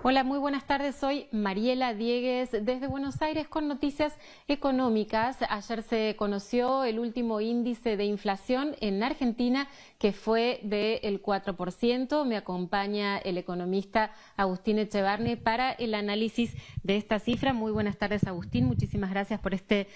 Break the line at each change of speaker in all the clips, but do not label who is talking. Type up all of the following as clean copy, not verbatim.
Hola, muy buenas tardes. Soy Mariela Diegues desde Buenos Aires con noticias económicas. Ayer se conoció el último índice de inflación en Argentina, que fue del 4%. Me acompaña el economista Agustín Echevarne para el análisis de esta cifra. Muy buenas tardes, Agustín. Muchísimas gracias por este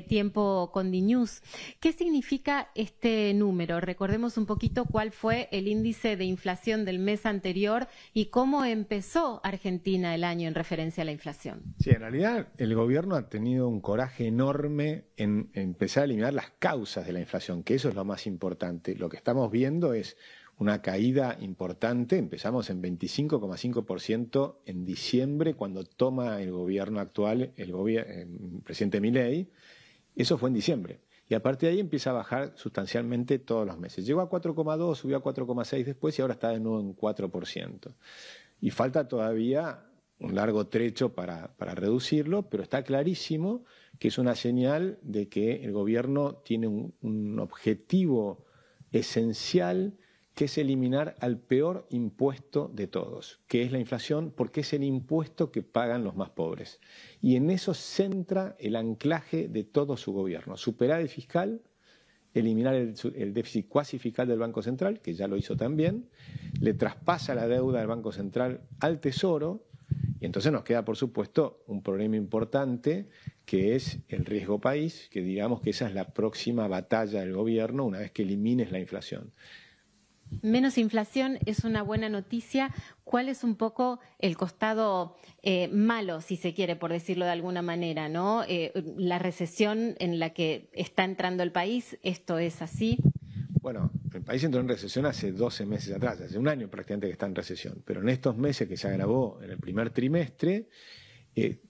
tiempo con DiNews. ¿Qué significa este número? Recordemos un poquito cuál fue el índice de inflación del mes anterior y cómo empezó Argentina el año en referencia a la inflación.
Sí, en realidad el gobierno ha tenido un coraje enorme en empezar a eliminar las causas de la inflación, que eso es lo más importante. Lo que estamos viendo es una caída importante. Empezamos en 25,5% en diciembre, cuando toma el gobierno actual, el presidente Milei. Eso fue en diciembre. Y a partir de ahí empieza a bajar sustancialmente todos los meses. Llegó a 4,2, subió a 4,6 después y ahora está de nuevo en 4%. Y falta todavía un largo trecho para reducirlo, pero está clarísimo que es una señal de que el gobierno tiene un objetivo esencial, que es eliminar al peor impuesto de todos, que es la inflación, porque es el impuesto que pagan los más pobres. Y en eso centra el anclaje de todo su gobierno: superar el fiscal, eliminar el déficit cuasi fiscal del Banco Central, que ya lo hizo también, le traspasa la deuda del Banco Central al Tesoro, y entonces nos queda, por supuesto, un problema importante, que es el riesgo país, que digamos que esa es la próxima batalla del gobierno una vez que elimines la inflación.
Menos inflación es una buena noticia. ¿Cuál es un poco el costado malo, si se quiere, por decirlo de alguna manera, ¿no? La recesión en la que está entrando el país, ¿esto es así?
Bueno, el país entró en recesión hace 12 meses atrás, hace un año prácticamente que está en recesión, pero en estos meses que se agravó en el primer trimestre,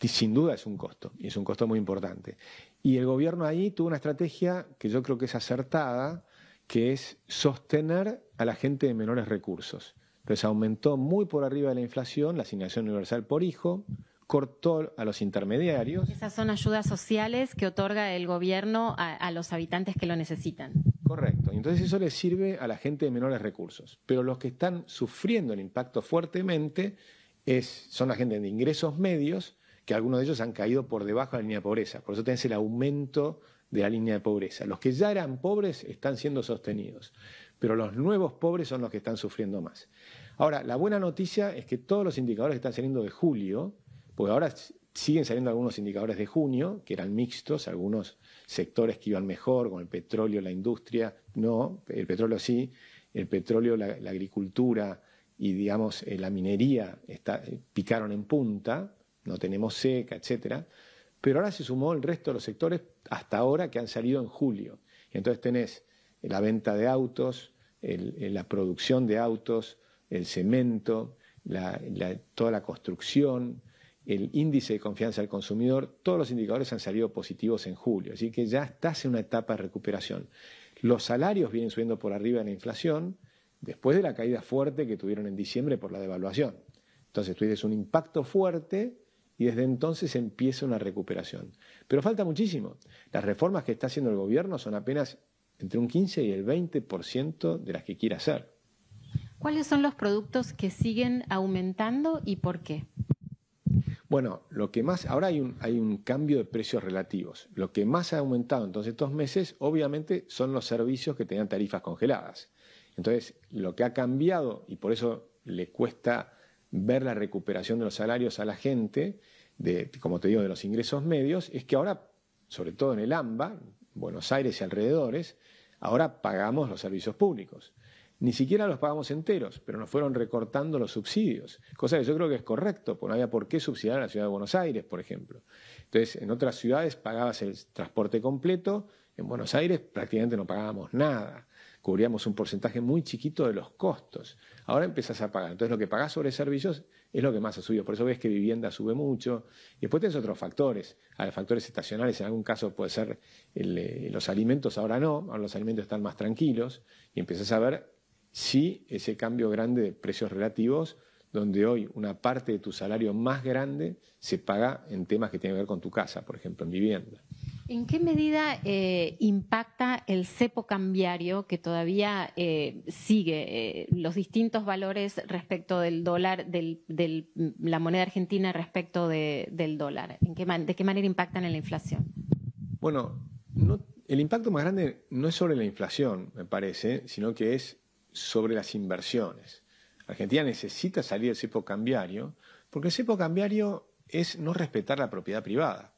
sin duda es un costo, y es un costo muy importante. Y el gobierno ahí tuvo una estrategia que yo creo que es acertada, que es sostener a la gente de menores recursos. Entonces aumentó muy por arriba de la inflación la asignación universal por hijo, cortó a los intermediarios.
Esas son ayudas sociales que otorga el gobierno a los habitantes que lo necesitan.
Correcto. Y entonces eso le sirve a la gente de menores recursos. Pero los que están sufriendo el impacto fuertemente son la gente de ingresos medios, que algunos de ellos han caído por debajo de la línea de pobreza. Por eso tenés el aumento de la línea de pobreza. Los que ya eran pobres están siendo sostenidos, pero los nuevos pobres son los que están sufriendo más. Ahora, la buena noticia es que todos los indicadores que están saliendo de julio, porque ahora siguen saliendo algunos indicadores de junio, que eran mixtos, algunos sectores que iban mejor, como el petróleo, la industria, no, el petróleo sí, el petróleo, la agricultura y, digamos, la minería picaron en punta, no tenemos seca, etcétera. Pero ahora se sumó el resto de los sectores hasta ahora que han salido en julio. Entonces tenés la venta de autos, la producción de autos, el cemento, toda la construcción, el índice de confianza del consumidor. Todos los indicadores han salido positivos en julio, así que ya estás en una etapa de recuperación. Los salarios vienen subiendo por arriba de la inflación después de la caída fuerte que tuvieron en diciembre por la devaluación. Entonces tú tienes un impacto fuerte y desde entonces empieza una recuperación. Pero falta muchísimo. Las reformas que está haciendo el gobierno son apenas entre un 15 y el 20% de las que quiere hacer.
¿Cuáles son los productos que siguen aumentando y por qué?
Bueno, ahora hay un cambio de precios relativos. Lo que más ha aumentado en todos estos meses, obviamente, son los servicios que tenían tarifas congeladas. Entonces, lo que ha cambiado, y por eso le cuesta ver la recuperación de los salarios a la gente, como te digo, de los ingresos medios, es que ahora, sobre todo en el AMBA, Buenos Aires y alrededores, ahora pagamos los servicios públicos. Ni siquiera los pagamos enteros, pero nos fueron recortando los subsidios, cosa que yo creo que es correcto, porque no había por qué subsidiar a la ciudad de Buenos Aires, por ejemplo. Entonces, en otras ciudades pagabas el transporte completo, en Buenos Aires prácticamente no pagábamos nada, cubríamos un porcentaje muy chiquito de los costos. Ahora empezás a pagar, entonces lo que pagás sobre servicios es lo que más ha subido, por eso ves que vivienda sube mucho. Y después tenés otros factores, factores estacionales, en algún caso puede ser los alimentos, ahora no, ahora los alimentos están más tranquilos, y empezás a ver si ese cambio grande de precios relativos, donde hoy una parte de tu salario más grande se paga en temas que tienen que ver con tu casa, por ejemplo, en vivienda.
¿En qué medida impacta el cepo cambiario que todavía sigue los distintos valores respecto del dólar, de la moneda argentina respecto del dólar? ¿De qué manera impactan en la inflación?
Bueno, el impacto más grande no es sobre la inflación, me parece, sino que es sobre las inversiones. Argentina necesita salir del cepo cambiario porque el cepo cambiario es no respetar la propiedad privada.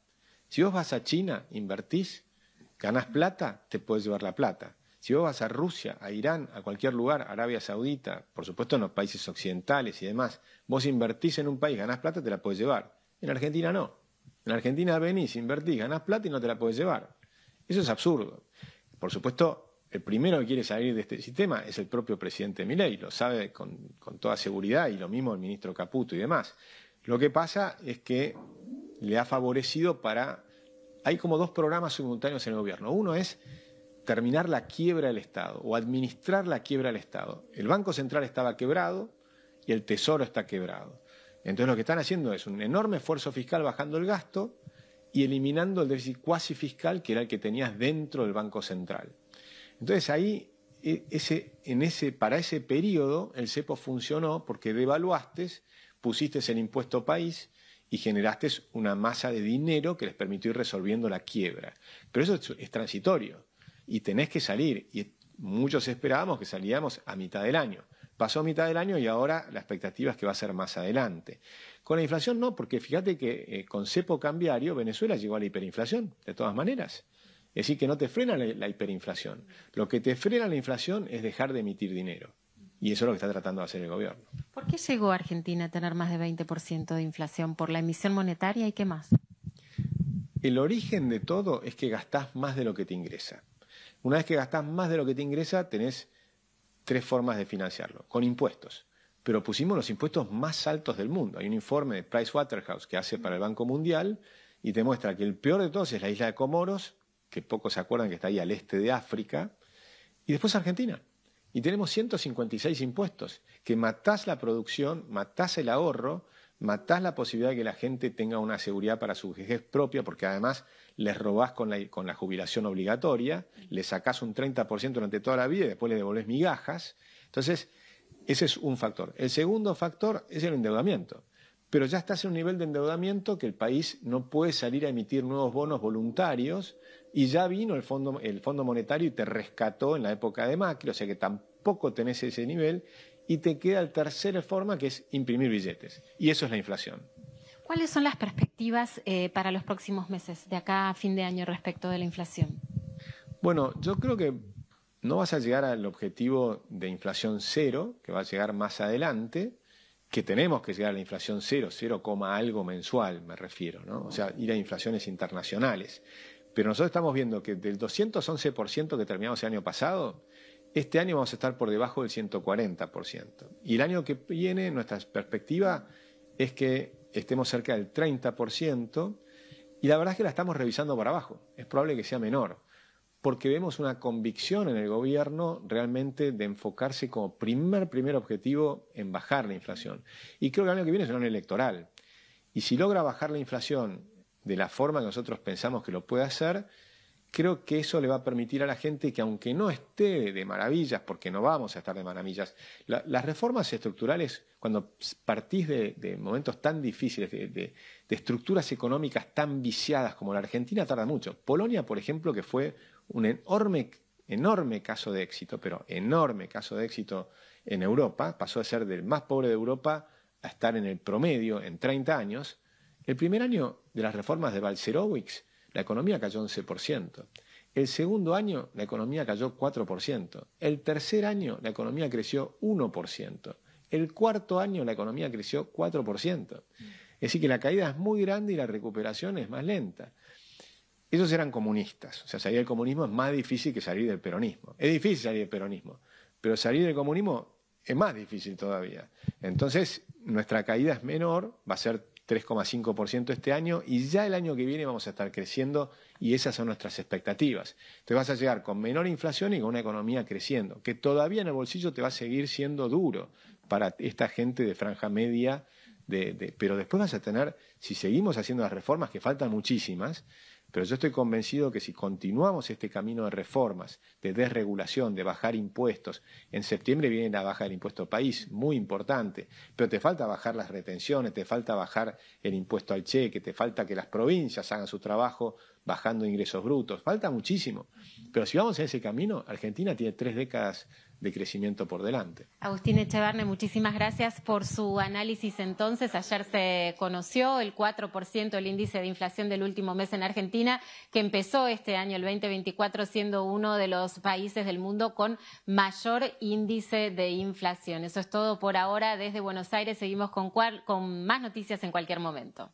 Si vos vas a China, invertís, ganás plata, te puedes llevar la plata. Si vos vas a Rusia, a Irán, a cualquier lugar, Arabia Saudita, por supuesto en los países occidentales y demás, vos invertís en un país, ganás plata, te la puedes llevar. En Argentina no. En Argentina venís, invertís, ganás plata y no te la puedes llevar. Eso es absurdo. Por supuesto, el primero que quiere salir de este sistema es el propio presidente Milei, lo sabe con toda seguridad, y lo mismo el ministro Caputo y demás. Lo que pasa es que le ha favorecido Hay como dos programas simultáneos en el gobierno. Uno es terminar la quiebra del Estado o administrar la quiebra del Estado. El Banco Central estaba quebrado y el Tesoro está quebrado. Entonces lo que están haciendo es un enorme esfuerzo fiscal bajando el gasto y eliminando el déficit cuasi fiscal que era el que tenías dentro del Banco Central. Entonces ahí, para ese periodo, el cepo funcionó porque devaluaste, pusiste el impuesto país y generaste una masa de dinero que les permitió ir resolviendo la quiebra. Pero eso es transitorio y tenés que salir. Y muchos esperábamos que salíamos a mitad del año. Pasó a mitad del año y ahora la expectativa es que va a ser más adelante. Con la inflación no, porque fíjate que con cepo cambiario Venezuela llegó a la hiperinflación, de todas maneras. Es decir, que no te frena la hiperinflación. Lo que te frena la inflación es dejar de emitir dinero. Y eso es lo que está tratando de hacer el gobierno.
¿Por qué llegó Argentina a tener más de 20% de inflación? ¿Por la emisión monetaria y qué más?
El origen de todo es que gastás más de lo que te ingresa. Una vez que gastás más de lo que te ingresa, tenés tres formas de financiarlo. Con impuestos. Pero pusimos los impuestos más altos del mundo. Hay un informe de Pricewaterhouse que hace para el Banco Mundial y te muestra que el peor de todos es la isla de Comoros, que pocos se acuerdan que está ahí al este de África, y después Argentina. Y tenemos 156 impuestos, que matás la producción, matás el ahorro, matás la posibilidad de que la gente tenga una seguridad para su vejez propia, porque además les robás con la jubilación obligatoria, le sacás un 30% durante toda la vida y después le devolvés migajas. Entonces, ese es un factor. El segundo factor es el endeudamiento. Pero ya estás en un nivel de endeudamiento que el país no puede salir a emitir nuevos bonos voluntarios y ya vino el Fondo Monetario y te rescató en la época de Macri, o sea que tampoco tenés ese nivel y te queda la tercera forma que es imprimir billetes. Y eso es la inflación.
¿Cuáles son las perspectivas para los próximos meses, de acá a fin de año, respecto de la inflación?
Bueno, yo creo que no vas a llegar al objetivo de inflación cero, que va a llegar más adelante, que tenemos que llegar a la inflación cero, 0, algo mensual me refiero, ¿no? O sea, ir a inflaciones internacionales. Pero nosotros estamos viendo que del 211% que terminamos el año pasado, este año vamos a estar por debajo del 140%. Y el año que viene, nuestra perspectiva es que estemos cerca del 30%, y la verdad es que la estamos revisando para abajo. Es probable que sea menor, porque vemos una convicción en el gobierno realmente de enfocarse como primer objetivo en bajar la inflación. Y creo que el año que viene es un año electoral. Y si logra bajar la inflación de la forma que nosotros pensamos que lo puede hacer, creo que eso le va a permitir a la gente que, aunque no esté de maravillas, porque no vamos a estar de maravillas, las reformas estructurales, cuando partís de momentos tan difíciles, de estructuras económicas tan viciadas como la Argentina, tarda mucho. Polonia, por ejemplo, que fue un enorme caso de éxito, pero enorme caso de éxito en Europa, pasó a ser del más pobre de Europa a estar en el promedio en 30 años. El primer año de las reformas de Balcerowicz, la economía cayó 11%. El segundo año, la economía cayó 4%. El tercer año, la economía creció 1%. El cuarto año, la economía creció 4%. Es decir, que la caída es muy grande y la recuperación es más lenta. Ellos eran comunistas. O sea, salir del comunismo es más difícil que salir del peronismo. Es difícil salir del peronismo, pero salir del comunismo es más difícil todavía. Entonces, nuestra caída es menor, va a ser 3,5% este año y ya el año que viene vamos a estar creciendo y esas son nuestras expectativas. Te vas a llegar con menor inflación y con una economía creciendo, que todavía en el bolsillo te va a seguir siendo duro para esta gente de franja media, pero después vas a tener, si seguimos haciendo las reformas, que faltan muchísimas, Pero yo estoy convencido que si continuamos este camino de reformas, de desregulación, de bajar impuestos, en septiembre viene la baja del impuesto país, muy importante, pero te falta bajar las retenciones, te falta bajar el impuesto al cheque, te falta que las provincias hagan su trabajo bajando ingresos brutos, falta muchísimo. Pero si vamos en ese camino, Argentina tiene 3 décadas de crecimiento por delante.
Agustín Echevarne, muchísimas gracias por su análisis. Entonces, ayer se conoció el 4% el índice de inflación del último mes en Argentina, que empezó este año, el 2024, siendo uno de los países del mundo con mayor índice de inflación. Eso es todo por ahora. Desde Buenos Aires seguimos con más noticias en cualquier momento.